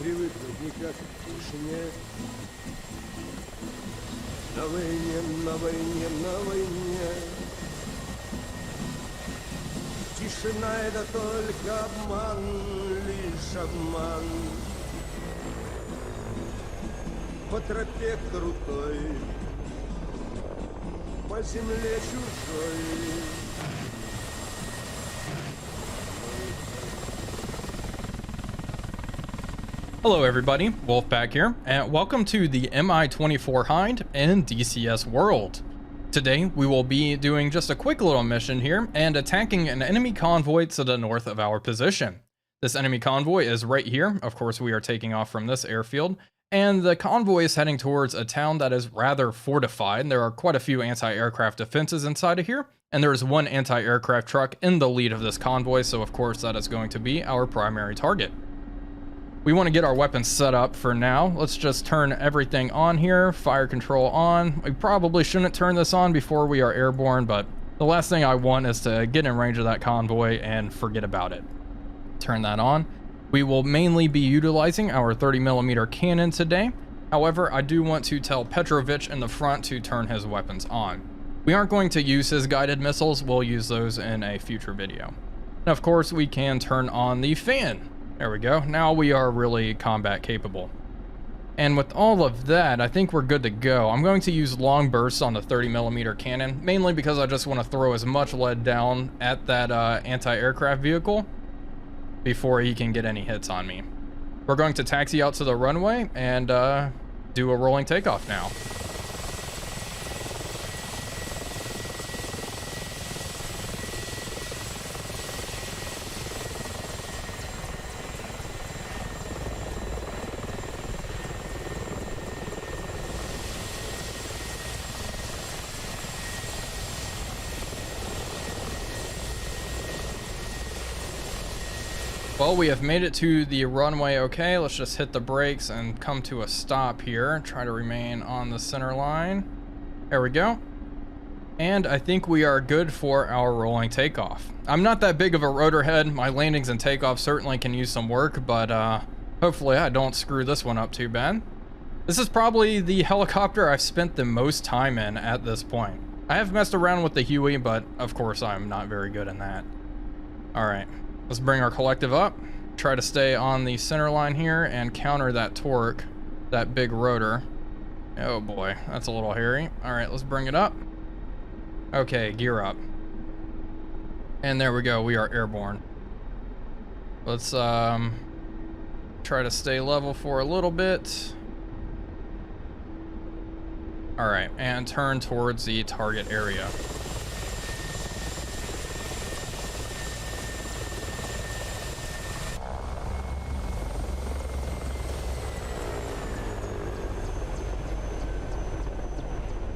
привыкнуть никак к тишине. На войне, на войне, на войне. Тишина — это только обман, лишь обман. По тропе крутой, по земле чужой. Hello everybody, Wolf back here, and welcome to the Mi-24 Hind in DCS world. Today we will be doing just a quick little mission here and attacking an enemy convoy to the north of our position. This enemy convoy is right here. Of course, we are taking off from this airfield, and the convoy is heading towards a town that is rather fortified. There are quite a few anti-aircraft defenses inside of here, and there is one anti-aircraft truck in the lead of this convoy, so of course that is going to be our primary target. We want to get our weapons set up for now. Let's just turn everything on here. Fire control on. We probably shouldn't turn this on before we are airborne, but the last thing I want is to get in range of that convoy and forget about it. Turn that on. We will mainly be utilizing our 30mm cannon today. However, I do want to tell Petrovich in the front to turn his weapons on. We aren't going to use his guided missiles. We'll use those in a future video. And of course, we can turn on the fan. There we go. Now we are really combat capable. And with all of that, I think we're good to go. I'm going to use long bursts on the 30mm cannon, mainly because I just want to throw as much lead down at that anti-aircraft vehicle before he can get any hits on me. We're going to taxi out to the runway and do a rolling takeoff now. Well, we have made it to the runway. Okay, let's just hit the brakes and come to a stop here. Try to remain on the center line. There we go. And I think we are good for our rolling takeoff. I'm not that big of a rotor head. My landings and takeoffs certainly can use some work, but hopefully I don't screw this one up too bad. This is probably the helicopter I've spent the most time in at this point. I have messed around with the Huey, but of course I'm not very good in that. All right. Let's bring our collective up, try to stay on the center line here and counter that torque, that big rotor. Oh boy, that's a little hairy. All right, let's bring it up. Okay, gear up. And there we go, we are airborne. Let's try to stay level for a little bit. All right, and turn towards the target area.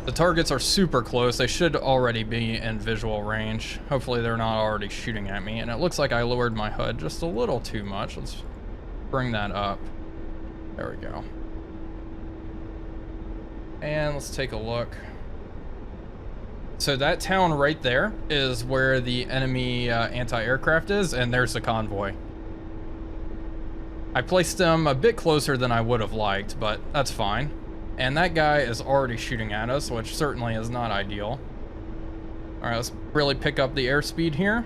The targets are super close. They should already be in visual range. Hopefully they're not already shooting at me. And it looks like I lowered my HUD just a little too much. Let's bring that up. There we go. And let's take a look. So that town right there is where the enemy anti-aircraft is, and there's the convoy. I placed them a bit closer than I would have liked, but that's fine. And that guy is already shooting at us, which certainly is not ideal. All right, let's really pick up the airspeed here.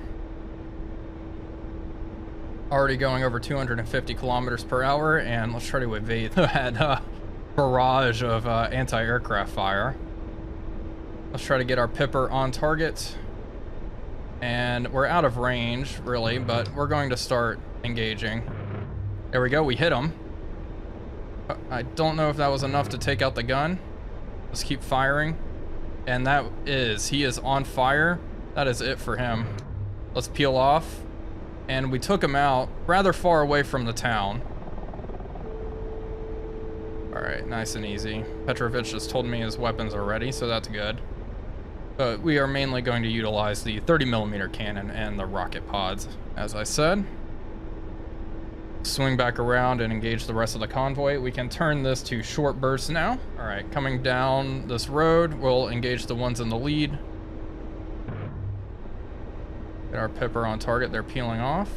Already going over 250 kilometers per hour, and let's try to evade that barrage of anti-aircraft fire. Let's try to get our Pipper on target. And we're out of range, really, but we're going to start engaging. There we go, we hit him. I don't know if that was enough to take out the gun. Let's keep firing. And he is on fire. That is it for him. Let's peel off. And we took him out rather far away from the town. All right, nice and easy. Petrovich just told me his weapons are ready, so that's good. But we are mainly going to utilize the 30mm cannon and the rocket pods, as I said. Swing back around and engage the rest of the convoy. We can turn this to short bursts now. All right, coming down this road, we'll engage the ones in the lead. Get our Pipper on target. They're peeling off.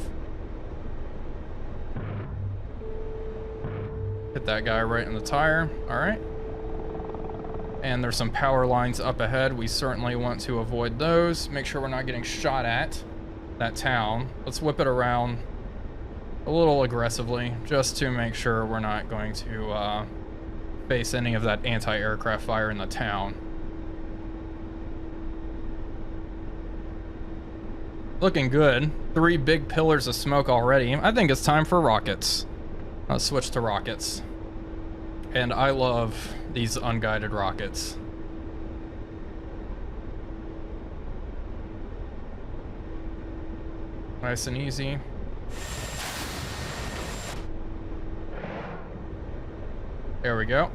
Hit that guy right in the tire. All right. And there's some power lines up ahead. We certainly want to avoid those. Make sure we're not getting shot at that town. Let's whip it around a little aggressively just to make sure we're not going to face any of that anti-aircraft fire in the town. Looking good. 3 big pillars of smoke already. I think it's time for rockets. Let's switch to rockets. And I love these unguided rockets. Nice and easy. There we go.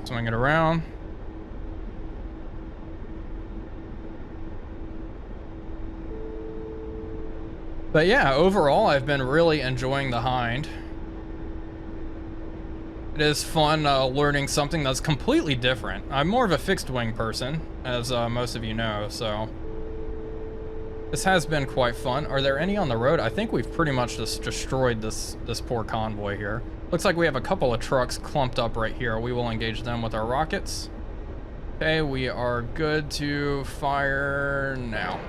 Swing it around. But yeah, overall, I've been really enjoying the Hind. It is fun learning something that's completely different. I'm more of a fixed wing person, as most of you know, so this has been quite fun. Are there any on the road? I think we've pretty much just destroyed this poor convoy here. Looks like we have a couple of trucks clumped up right here. We will engage them with our rockets. Okay, we are good to fire now.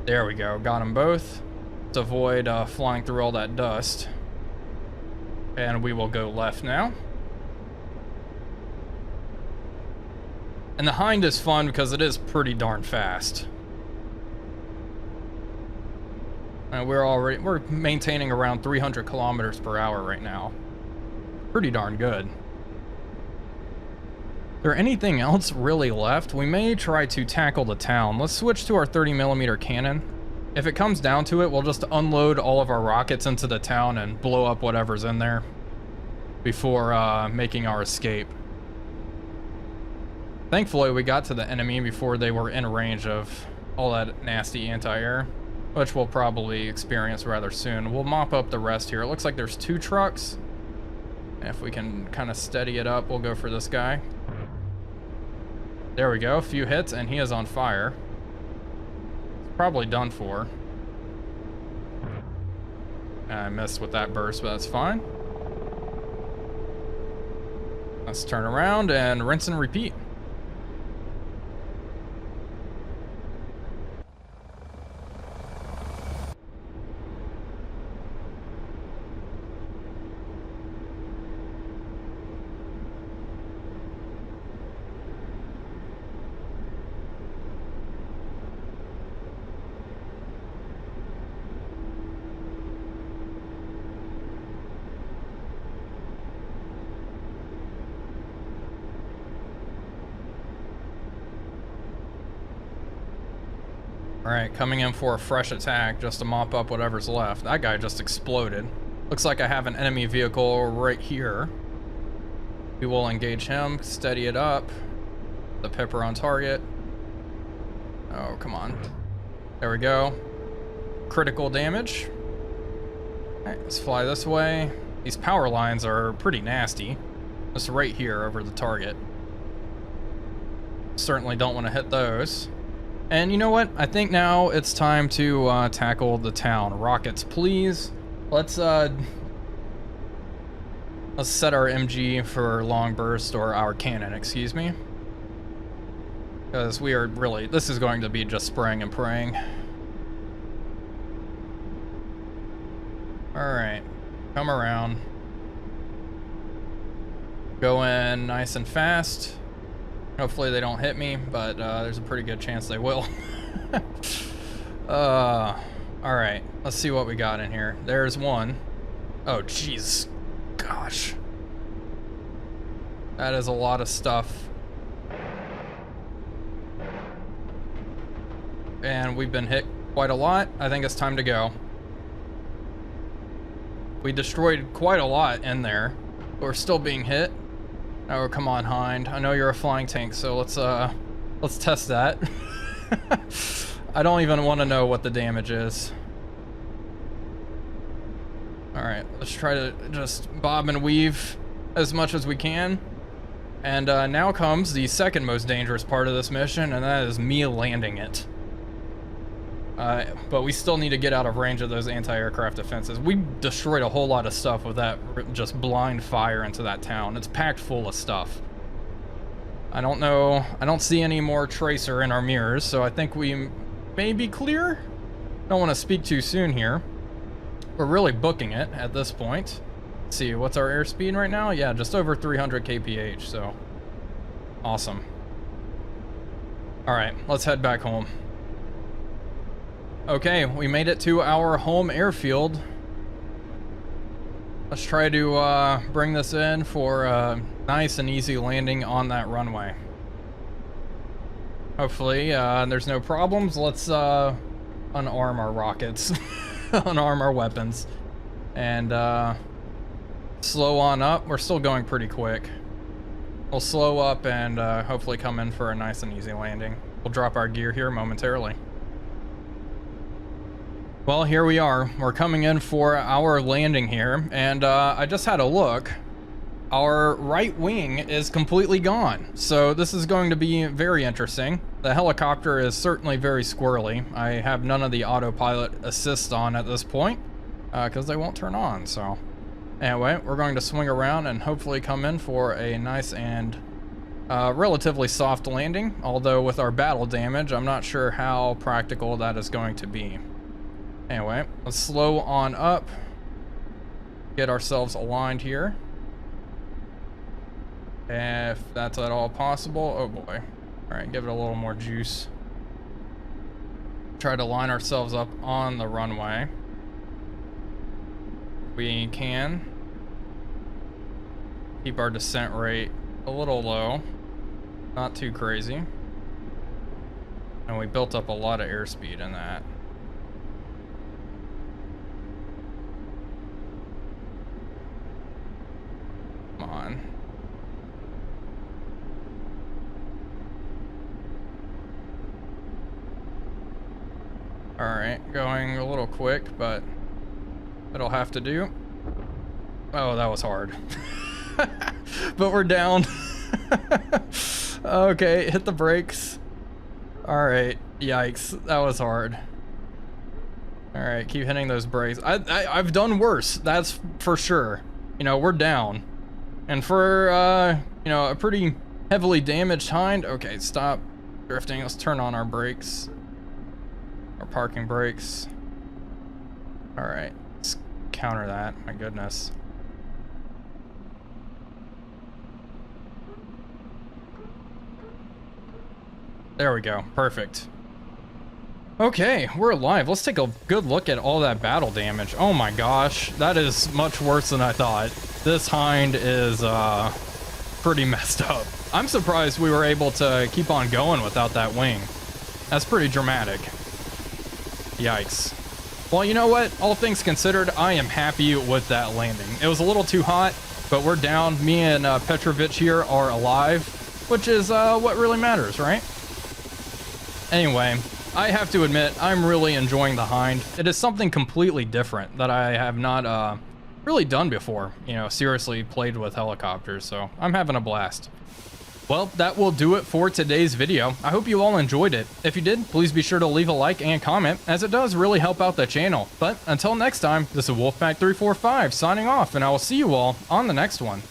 There we go, got them both. To avoid flying through all that dust. And we will go left now. And the Hind is fun because it is pretty darn fast. And we're maintaining around 300 kilometers per hour right now. Pretty darn good. Is there anything else really left? We may try to tackle the town. Let's switch to our 30mm cannon. If it comes down to it, we'll just unload all of our rockets into the town and blow up whatever's in there before making our escape. Thankfully, we got to the enemy before they were in range of all that nasty anti-air, which we'll probably experience rather soon. We'll mop up the rest here. It looks like there's 2 trucks. And if we can kind of steady it up, we'll go for this guy. There we go, a few hits, and he is on fire. Probably done for. I missed with that burst, but that's fine. Let's turn around and rinse and repeat. Alright, coming in for a fresh attack just to mop up whatever's left. That guy just exploded. Looks like I have an enemy vehicle right here. We will engage him, steady it up. The pipper on target. Oh, come on. There we go. Critical damage. Alright, let's fly this way. These power lines are pretty nasty. Just right here over the target. Certainly don't want to hit those. And you know what? I think now it's time to tackle the town. Rockets, please. Let's set our MG for long burst, or our cannon, excuse me. Because we are really, this is going to be just spraying and praying. Alright, come around. Go in nice and fast. Hopefully they don't hit me, but there's a pretty good chance they will. Alright, let's see what we got in here. There's one. Oh, jeez. Gosh. That is a lot of stuff. And we've been hit quite a lot. I think it's time to go. We destroyed quite a lot in there, but we're still being hit. Oh, come on, Hind. I know you're a flying tank, so let's test that. I don't even want to know what the damage is. Alright, let's try to just bob and weave as much as we can. And now comes the second most dangerous part of this mission, and that is me landing it. But we still need to get out of range of those anti-aircraft defenses. We destroyed a whole lot of stuff with that just blind fire into that town. It's packed full of stuff. I don't know. I don't see any more tracer in our mirrors, so I think we may be clear. Don't want to speak too soon here. We're really booking it at this point. Let's see, what's our airspeed right now? Yeah, just over 300 kph, so awesome. All right, let's head back home. Okay, we made it to our home airfield. Let's try to bring this in for a nice and easy landing on that runway. Hopefully, there's no problems. Let's unarm our rockets, unarm our weapons, and slow on up. We're still going pretty quick. We'll slow up and hopefully come in for a nice and easy landing. We'll drop our gear here momentarily. Well, here we are. We're coming in for our landing here, and I just had a look. Our right wing is completely gone, so this is going to be very interesting. The helicopter is certainly very squirrely. I have none of the autopilot assist on at this point, because they won't turn on, so... Anyway, we're going to swing around and hopefully come in for a nice and relatively soft landing, although with our battle damage, I'm not sure how practical that is going to be. Anyway, let's slow on up, get ourselves aligned here. If that's at all possible. Oh boy. All right, give it a little more juice. Try to line ourselves up on the runway. We can keep our descent rate a little low, not too crazy. And we built up a lot of airspeed in that. Come on. All right, going a little quick, but it'll have to do. Oh, that was hard. But we're down. Okay, hit the brakes. All right, yikes, that was hard. All right, keep hitting those brakes. I've done worse, that's for sure. You know, we're down. And for, you know, a pretty heavily damaged Hind. Okay, stop drifting. Let's turn on our brakes. Our parking brakes. All right, let's counter that. My goodness. There we go. Perfect. Okay, we're alive. Let's take a good look at all that battle damage. Oh my gosh, that is much worse than I thought. This Hind is pretty messed up. I'm surprised we were able to keep on going without that wing. That's pretty dramatic. Yikes. Well, you know what? All things considered, I am happy with that landing. It was a little too hot, but we're down. Me and Petrovich here are alive, which is what really matters, right? Anyway, I have to admit, I'm really enjoying the Hind. It is something completely different that I have not really done before. You know, seriously played with helicopters, so I'm having a blast. Well, that will do it for today's video. I hope you all enjoyed it. If you did, please be sure to leave a like and comment, as it does really help out the channel. But until next time, this is Wolfpack345 signing off, and I will see you all on the next one.